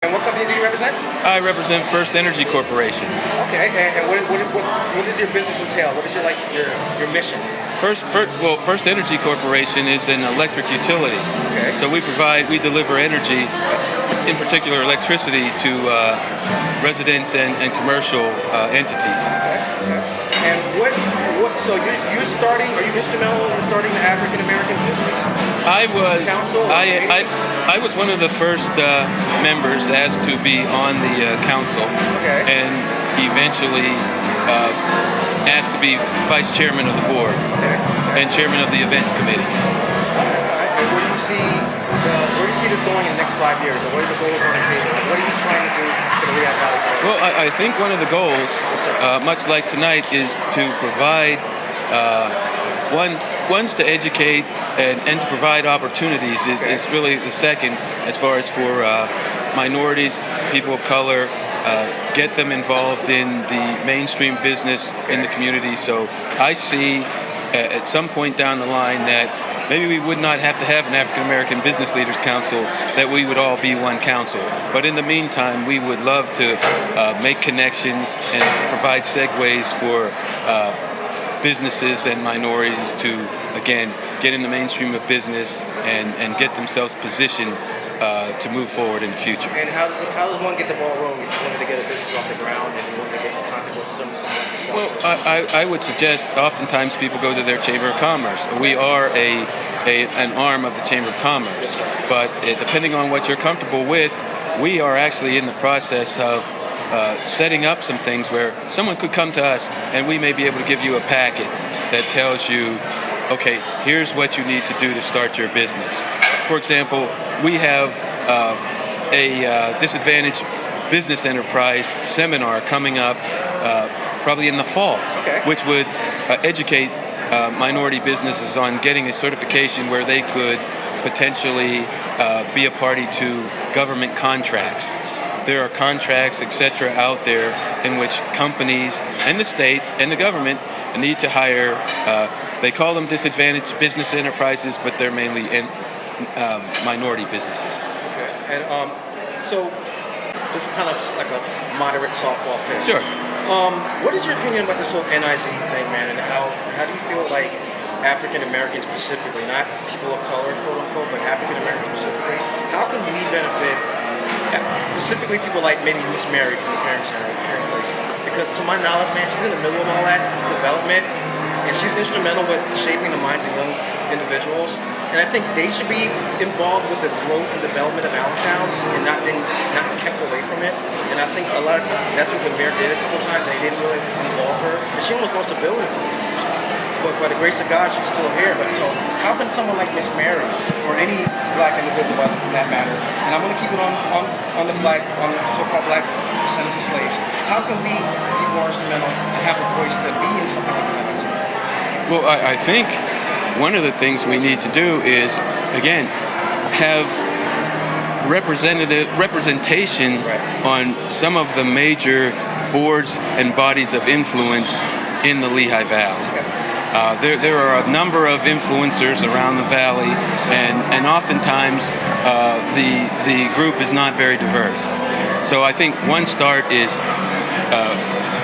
And what company do you represent? I represent First Energy Corporation. Okay, and what does your business entail? What is your mission? First Energy Corporation is an electric utility. Okay. So we deliver energy, in particular electricity, to residents and commercial entities. Okay. And so are you instrumental in starting the African American business? I was one of the first members asked to be on the council, Okay. and eventually asked to be vice chairman of the board Okay. and chairman of the events committee. All right. And where do you see this going in the next 5 years? Or what are the goals on the table? What are you trying to do for the Lehigh Valley? Well, I think one of the goals, much like tonight, is to provide one's to educate and to provide opportunities is really the second, as far as for minorities, people of color, get them involved in the mainstream business in the community. So I see at some point down the line that maybe we would not have to have an African American Business Leaders Council, that we would all be one council. But in the meantime, we would love to make connections and provide segues for businesses and minorities to, again, get in the mainstream of business and get themselves positioned to move forward in the future. And how does one get the ball rolling if you wanted to get a business off the ground and you wanted to get in contact with someone like yourself? Well, I would suggest oftentimes people go to their Chamber of Commerce. We are an arm of the Chamber of Commerce, but depending on what you're comfortable with, we are actually in the process of setting up some things where someone could come to us and we may be able to give you a packet that tells you, okay, here's what you need to do to start your business. For example, we have a disadvantaged business enterprise seminar coming up probably in the fall, which would educate minority businesses on getting a certification where they could potentially be a party to government contracts. There are contracts, etc., out there in which companies and the states and the government need to hire, they call them disadvantaged business enterprises, but they're mainly minority businesses. Okay. And so this is kind of like a moderate softball pitch. Sure. What is your opinion about this whole NIZ thing, man, and how do you feel like African Americans specifically, not people of color, quote unquote, but African Americans specifically, how can we benefit, specifically people like maybe Miss Mary from the Caring Center, Caring Place? Because to my knowledge, man, she's in the middle of all that development, and she's instrumental with shaping the minds of young individuals. And I think they should be involved with the growth and development of Allentown and not kept away from it. And I think a lot of times that's what the mayor did a couple of times. They didn't really involve her, and she almost lost a building to this. But by the grace of God, she's still here. But so, how can someone like Miss Mary or any black individual, for that matter, and I'm going to keep it on the so-called black descendants of slaves, how can we be more instrumental and have a voice to be in something like that? Well, I think one of the things we need to do is, again, have representation on some of the major boards and bodies of influence in the Lehigh Valley. There are a number of influencers around the valley, and oftentimes the group is not very diverse. So I think one start is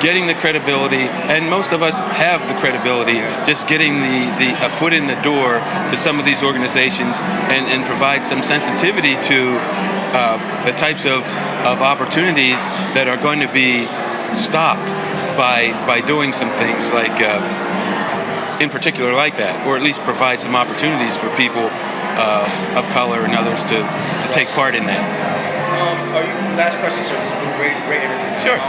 getting the credibility, and most of us have the credibility, just getting a foot in the door to some of these organizations and provide some sensitivity to the types of opportunities that are going to be stopped by doing some things like in particular like that, or at least provide some opportunities for people of color and others to take part in that. Last question, sir. This has been great interview. Sure.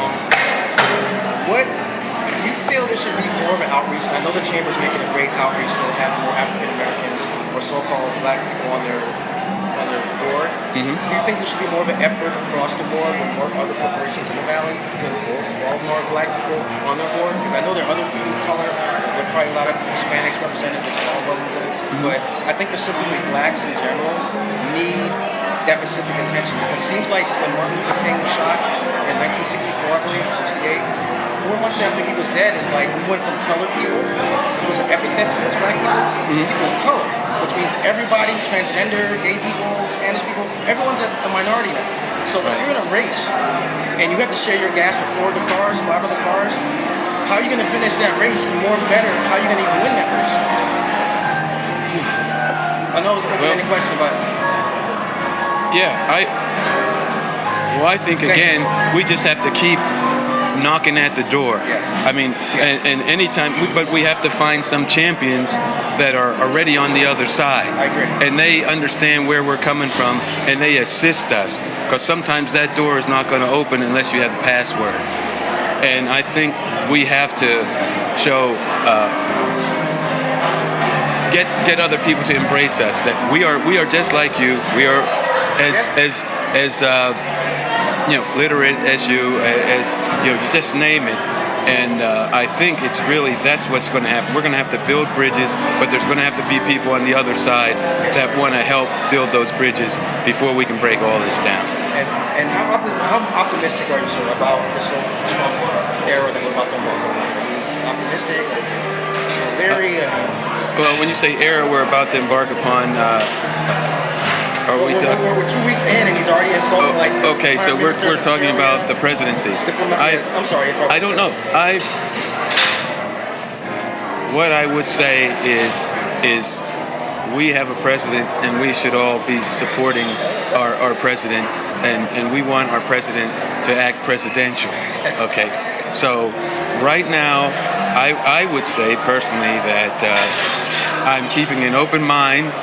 What do you feel there should be more of an outreach? I know the Chamber's making a great outreach to have more African Americans or so-called black people on their board. Mm-hmm. Do you think there should be more of an effort across the board with more other corporations in the valley to involve more black people on their board? Because I know there are other people of color. There are probably a lot of Hispanics represented, which is all well and good. Mm-hmm. But I think specifically blacks in general need that specific attention. Because it seems like when Martin Luther King was shot in 1964, I believe, or 68, 4 months after he was dead, it's like we went from colored people, which was an epithet towards black people, to people of color, which means everybody, transgender, gay people, Spanish people, everyone's a minority now. So if Right. you're in a race and you have to share your gas with 4 other cars, 5 other cars, how are you going to finish that race more better? How are you going to even win that race? I know it's an open-ended question, but Yeah, I think again we just have to keep knocking at the door. Yeah. I mean, and anytime, but we have to find some champions that are already on the other side. I agree. And they understand where we're coming from, and they assist us. Because sometimes that door is not going to open unless you have the password. And I think we have to show, get other people to embrace us. That we are just like you. We are as literate as you, you just name it. And I think it's really, that's what's going to happen. We're going to have to build bridges, but there's going to have to be people on the other side that want to help build those bridges before we can break all this down. and how optimistic are you, sir, about this whole Trump era that we're about to embark on? Are you optimistic? Very. Well, when you say era we're about to embark upon, we're 2 weeks in and he's already insulting okay, so we're talking about the presidency. I'm sorry. If I don't know. What I would say is we have a president, and we should all be supporting our president, and we want our president to act presidential. Okay, so right now, I would say personally that I'm keeping an open mind.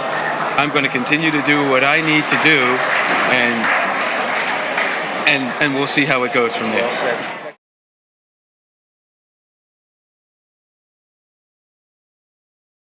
I'm going to continue to do what I need to do, and we'll see how it goes from there. Well said.